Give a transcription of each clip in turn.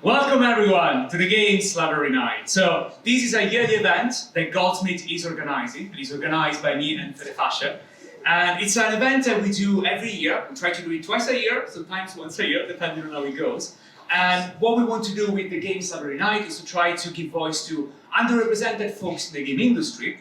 Welcome everyone to the Games Library Night. So this is a yearly event that Goldsmith is organizing. It is organized by me and Fede. And it's an event that we do every year. We try to do it twice a year, sometimes once a year, depending on how it goes. And what we want to do with the Games Library Night is to try to give voice to underrepresented folks in the game industry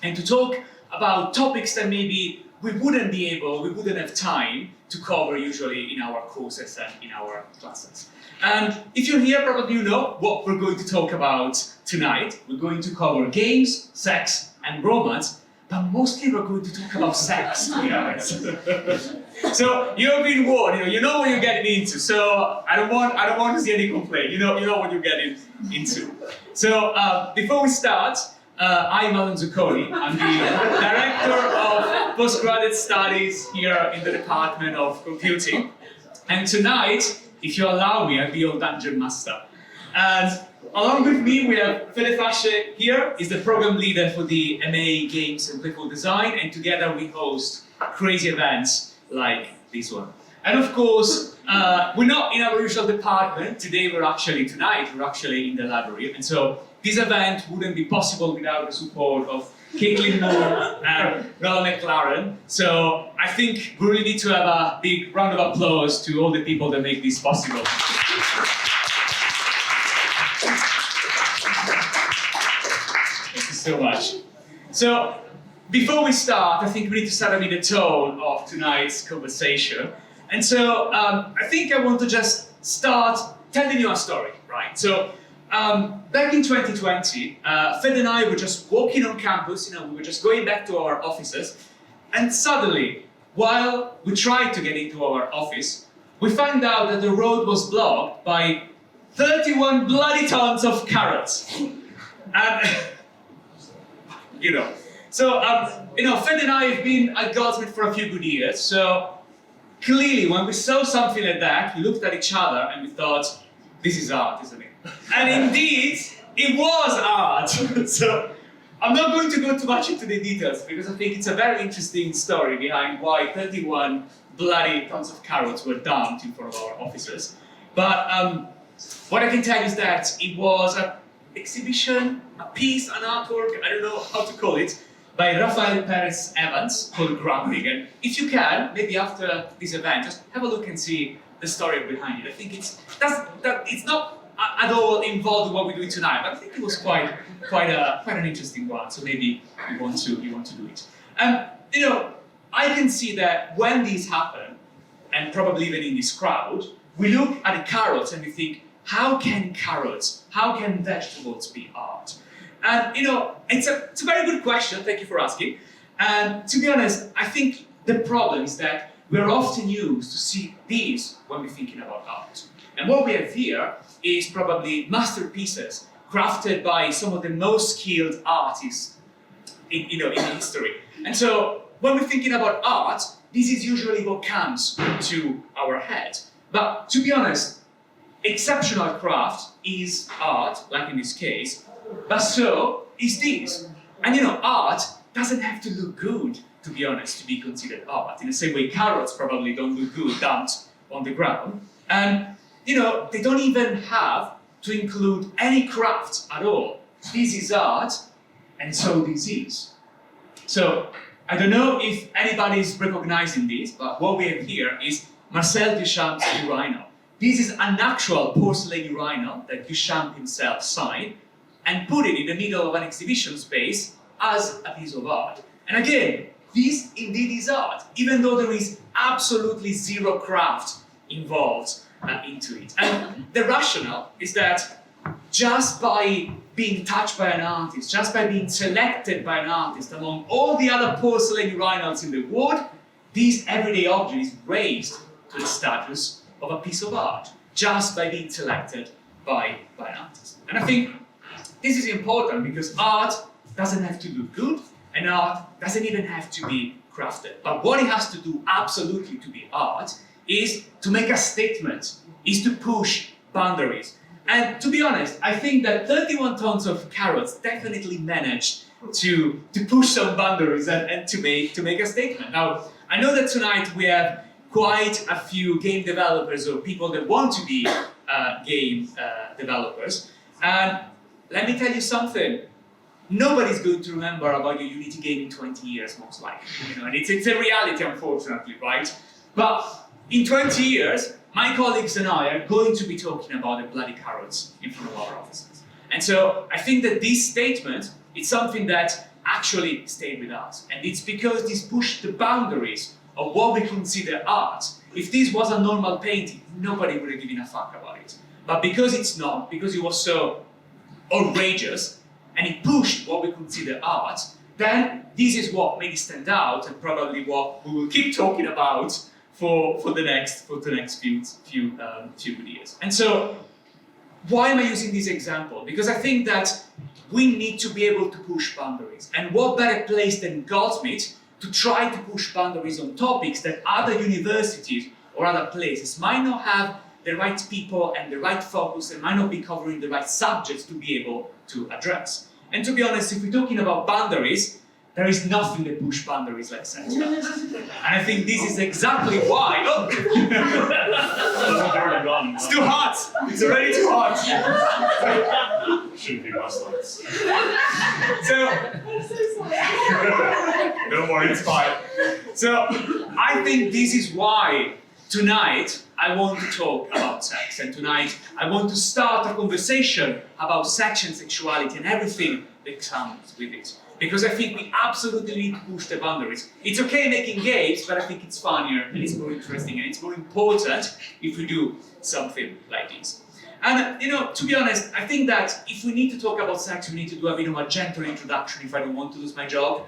and to talk about topics that maybe we wouldn't have time to cover usually in our courses and in our classes. And if you're here, probably you know what we're going to talk about tonight. We're going to cover games, sex, and romance, but mostly we're going to talk about sex, to be honest. So you've been warned, you know what you're getting into. So I don't want to see any complaint. You know what you're getting into. So before we start, I'm Zucconi. I'm the Director of Postgraduate Studies here in the Department of Computing. And tonight, if you allow me, I'll be your Dungeon Master. And along with me, we have Fede here. He's the program leader for the MA Games and Playful Design. And together we host crazy events like this one. And of course, we're not in our usual department. Tonight we're actually in the library. And so this event wouldn't be possible without the support of Caitlin Moore and Noel McLaren. So I think we really need to have a big round of applause to all the people that make this possible. Thank you so much. So before we start, I think we need to start with the tone of tonight's conversation. And so I think I want to just start telling you a story, right? So back in 2020, Fed and I were just walking on campus, we were just going back to our offices, and suddenly, while we tried to get into our office, we found out that the road was blocked by 31 bloody tons of carrots. And, so, Fed and I have been at Goldsmith for a few good years, so clearly when we saw something like that, we looked at each other and we thought, this is art, isn't it? And indeed, it was art. So I'm not going to go too much into the details because I think it's a very interesting story behind why 31 bloody tons of carrots were dumped in front of our offices. But what I can tell you is that it was an exhibition, a piece, an artwork, I don't know how to call it, by Rafael Perez Evans called Grappling. And if you can, maybe after this event, just have a look and see the story behind it. I think it's not at all involved in what we're doing tonight, but I think it was quite an interesting one. So maybe you want to do it. I can see that when these happen, and probably even in this crowd, we look at the carrots and we think, how can vegetables be art? And it's a very good question. Thank you for asking. And to be honest, I think the problem is that we're often used to see these when we're thinking about art. And what we have here is probably masterpieces crafted by some of the most skilled artists in history. And so when we're thinking about art, this is usually what comes to our head. But to be honest, exceptional craft is art, like in this case, but so is this. And art doesn't have to look good, to be honest, to be considered art. In the same way carrots probably don't look good dumped on the ground. And they don't even have to include any craft at all. This is art, and so this is. So I don't know if anybody's recognizing this, but what we have here is Marcel Duchamp's urinal. This is an actual porcelain urinal that Duchamp himself signed and put it in the middle of an exhibition space as a piece of art. And again, this indeed is art, even though there is absolutely zero craft involved into it. And the rationale is that just by being touched by an artist, just by being selected by an artist among all the other porcelain urinals in the world, this everyday object is raised to the status of a piece of art, just by being selected by an artist. And I think this is important because art doesn't have to look good, and art doesn't even have to be crafted. But what it has to do absolutely to be art is to make a statement, is to push boundaries. And to be honest, I think that 31 tons of carrots definitely managed to push some boundaries and to make a statement. Now, I know that tonight we have quite a few game developers or people that want to be game developers. And let me tell you something. Nobody's going to remember about your Unity game in 20 years, most likely. You know, and it's a reality, unfortunately, right? But in 20 years, my colleagues and I are going to be talking about the bloody carrots in front of our offices. And so I think that this statement is something that actually stayed with us. And it's because this pushed the boundaries of what we consider art. If this was a normal painting, nobody would have given a fuck about it. But because it's not, because it was so outrageous, and it pushed what we consider art, then this is what made it stand out, and probably what we will keep talking about for the next few good years. And so, why am I using this example? Because I think that we need to be able to push boundaries, and what better place than Goldsmith to try to push boundaries on topics that other universities or other places might not have the right people and the right focus, and might not be covering the right subjects to be able to address. And to be honest, if we're talking about boundaries, there is nothing that pushes boundaries like sex. And I think this is exactly why. Oh! It's too hot! It's already too hot! Shouldn't be my slides. So, don't worry, it's fine. So, I think this is why tonight I want to talk about sex, and tonight I want to start a conversation about sex and sexuality and everything that comes with it. Because I think we absolutely need to push the boundaries. It's okay making games, but I think it's funnier and it's more interesting and it's more important if we do something like this. And you know, to be honest, I think that if we need to talk about sex, we need to do a gentle introduction if I don't want to lose my job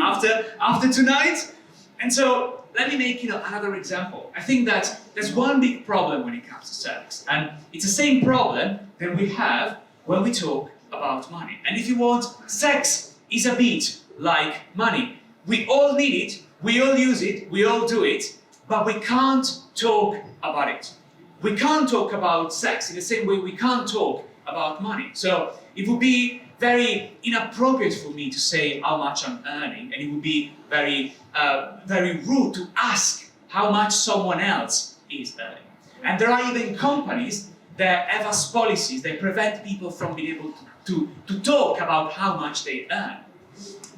after tonight. And so let me make another example. I think that there's one big problem when it comes to sex, and it's the same problem that we have when we talk about money. And if you want, sex is a bit like money. We all need it, we all use it, we all do it, but we can't talk about it. We can't talk about sex in the same way we can't talk about money. So it would be very inappropriate for me to say how much I'm earning, and it would be very rude to ask how much someone else is earning. And there are even companies that have as policies that prevent people from being able to talk about how much they earn.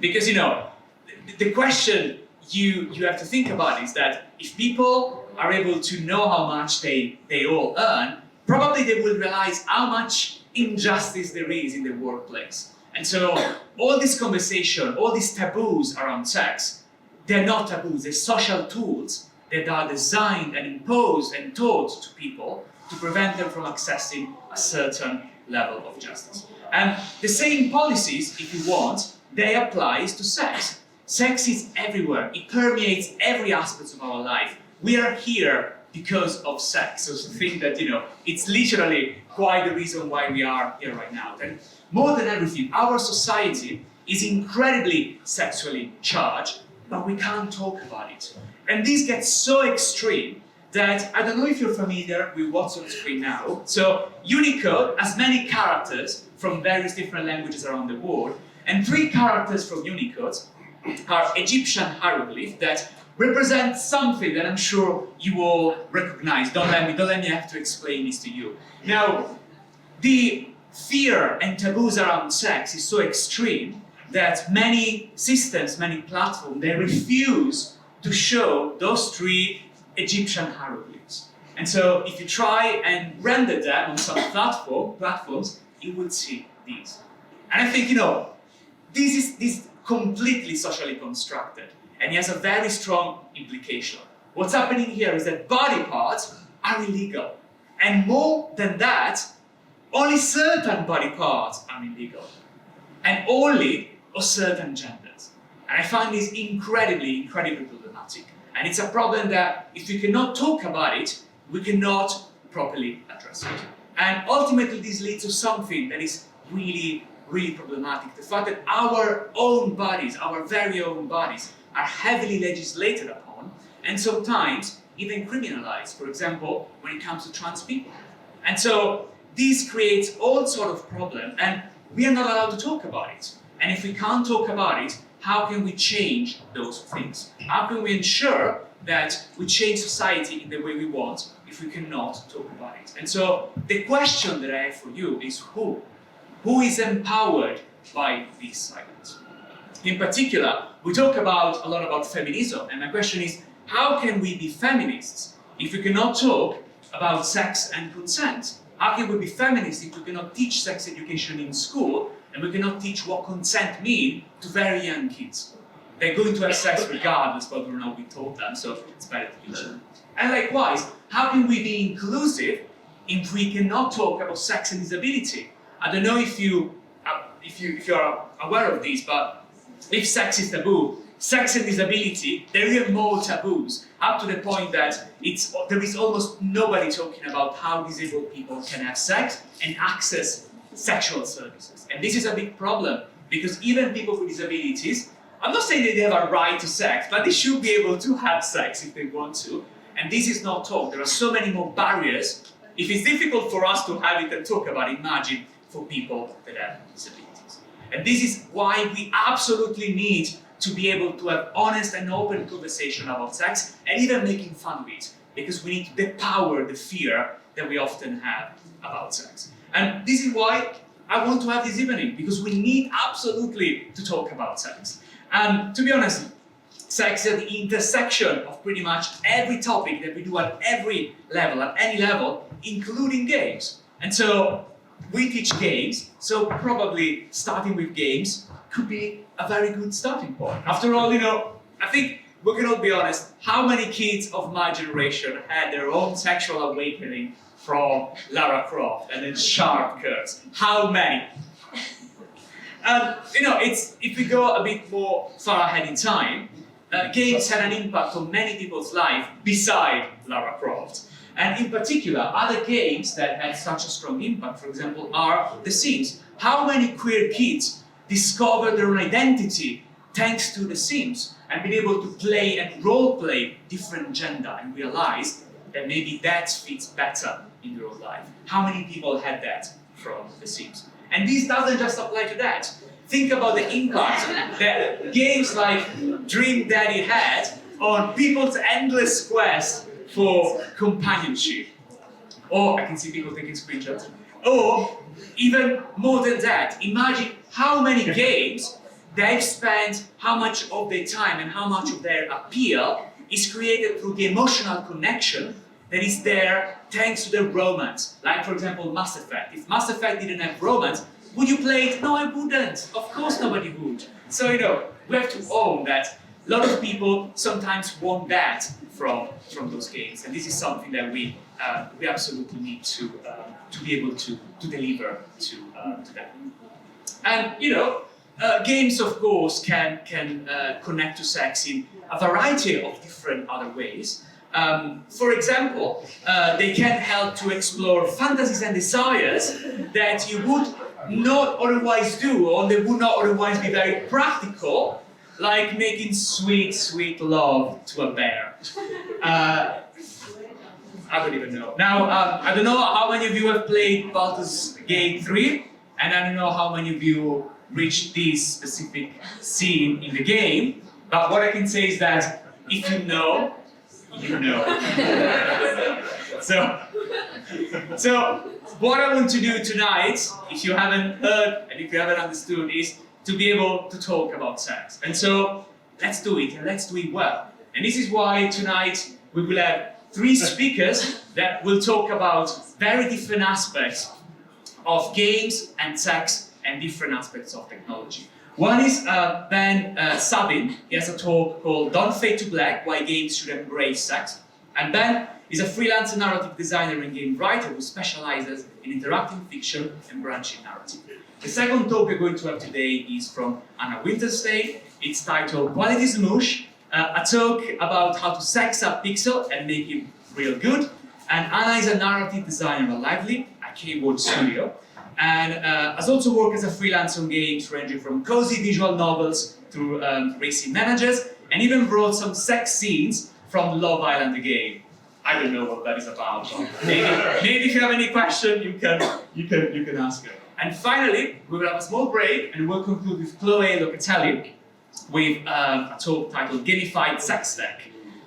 Because the question you have to think about is that if people are able to know how much they all earn, probably they will realize how much injustice there is in the workplace. And so all this conversation, all these taboos around sex, they're not taboos, they're social tools that are designed and imposed and taught to people to prevent them from accessing a certain level of justice. And the same policies, if you want, they apply to sex. Sex is everywhere, it permeates every aspect of our life. We are here because of sex. So think that, it's literally quite the reason why we are here right now. And more than everything, our society is incredibly sexually charged, but we can't talk about it. And this gets so extreme that, I don't know if you're familiar with what's on screen now. So Unicode has many characters from various different languages around the world, and 3 characters from Unicode are Egyptian hieroglyphs that represent something that I'm sure you all recognize. Don't let me have to explain this to you. Now, the fear and taboos around sex is so extreme that many systems, many platforms, they refuse to show those 3 Egyptian hieroglyphs. And so if you try and render them on some platforms, you will see these. And I think, this is completely socially constructed, and it has a very strong implication. What's happening here is that body parts are illegal. And more than that, only certain body parts are illegal. And only of certain genders. And I find this incredibly problematic. And it's a problem that if we cannot talk about it, we cannot properly address it. And ultimately this leads to something that is really problematic. The fact that our own bodies, our very own bodies, are heavily legislated upon, and sometimes even criminalized, for example, when it comes to trans people. And so this creates all sort of problems, and we are not allowed to talk about it. And if we can't talk about it, how can we change those things? How can we ensure that we change society in the way we want if we cannot talk about it. And so the question that I have for you is who? Who is empowered by this silence? In particular, we talk a lot about feminism, and my question is, how can we be feminists if we cannot talk about sex and consent? How can we be feminists if we cannot teach sex education in school and we cannot teach what consent means to very young kids? They're going to have sex regardless whether or not we taught them, so it's better to teach them. And likewise, how can we be inclusive if we cannot talk about sex and disability? I don't know if you're aware of this, but if sex is taboo, sex and disability, there are even more taboos, up to the point that there is almost nobody talking about how disabled people can have sex and access sexual services. And this is a big problem, because even people with disabilities, I'm not saying that they have a right to sex, but they should be able to have sex if they want to. And this is not talked. There are so many more barriers. If it's difficult for us to have it and talk about it, imagine for people that have disabilities. And this is why we absolutely need to be able to have honest and open conversation about sex, and even making fun of it, because we need to depower the fear that we often have about sex. And this is why I want to have this evening, because we need absolutely to talk about sex. And to be honest, sex is at the intersection of pretty much every topic that we do at every level, at any level, including games. And so we teach games, so probably starting with games could be a very good starting point. After all, I think we can all be honest, how many kids of my generation had their own sexual awakening from Lara Croft and then sharp curves? How many? If we go a bit more far ahead in time, games had an impact on many people's life beside Lara Croft. And in particular, other games that had such a strong impact, for example, are The Sims. How many queer kids discovered their own identity thanks to The Sims and been able to play and role-play different gender and realize that maybe that fits better in their own life? How many people had that from The Sims? And this doesn't just apply to that. Think about the impact that games like Dream Daddy had on people's endless quest for companionship. Or, I can see people taking screenshots. Or, even more than that, imagine how many games they've spent, how much of their time and how much of their appeal is created through the emotional connection that is there thanks to the romance. Like, for example, Mass Effect. If Mass Effect didn't have romance, would you play it? No, I wouldn't. Of course nobody would. So, we have to own that a lot of people sometimes want that from those games. And this is something that we absolutely need to be able to deliver to them. And, games, of course, can connect to sex in a variety of different other ways. For example, they can help to explore fantasies and desires that you would not otherwise do, or they would not otherwise be very practical, like making sweet, sweet love to a bear. I don't even know. Now, I don't know how many of you have played Baldur's Gate 3, and I don't know how many of you reached this specific scene in the game, but what I can say is that if you know, you know. So what I want to do tonight, if you haven't heard and if you haven't understood, is to be able to talk about sex. And so let's do it, and let's do it well. And this is why tonight we will have 3 speakers that will talk about very different aspects of games and sex and different aspects of technology. One is Ben Sabin. He has a talk called Don't Fade to Black, Why Games Should Embrace Sex. And Ben is a freelance narrative designer and game writer who specializes in interactive fiction and branching narrative. The second talk we're going to have today is from Anna Winterstein. It's titled Quality Smoosh, a talk about how to sex up pixel and make it real good. And Anna is a narrative designer at Lively, a keyword studio, and has also worked as a freelance on games ranging from cozy visual novels to racing managers, and even brought some sex scenes from Love Island the game. I don't know what that is about. Maybe if you have any question, you can ask her. And finally, we will have a small break, and we'll conclude with Chloe Locatelli with a talk titled Gamified Sex Tech,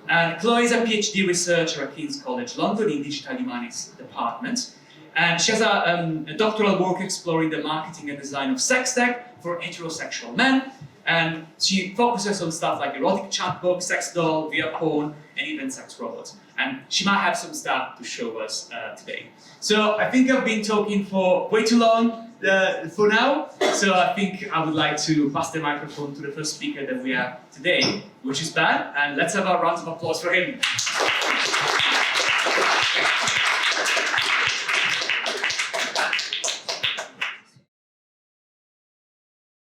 And Chloe is a PhD researcher at King's College London in Digital Humanities Department. And she has a doctoral work exploring the marketing and design of sex tech for heterosexual men. And she focuses on stuff like erotic chatbot, sex doll, VR porn, and even sex robots. And she might have some stuff to show us today. So I think I've been talking for way too long for now. So I think I would like to pass the microphone to the first speaker that we have today, which is Ben. And let's have a round of applause for him.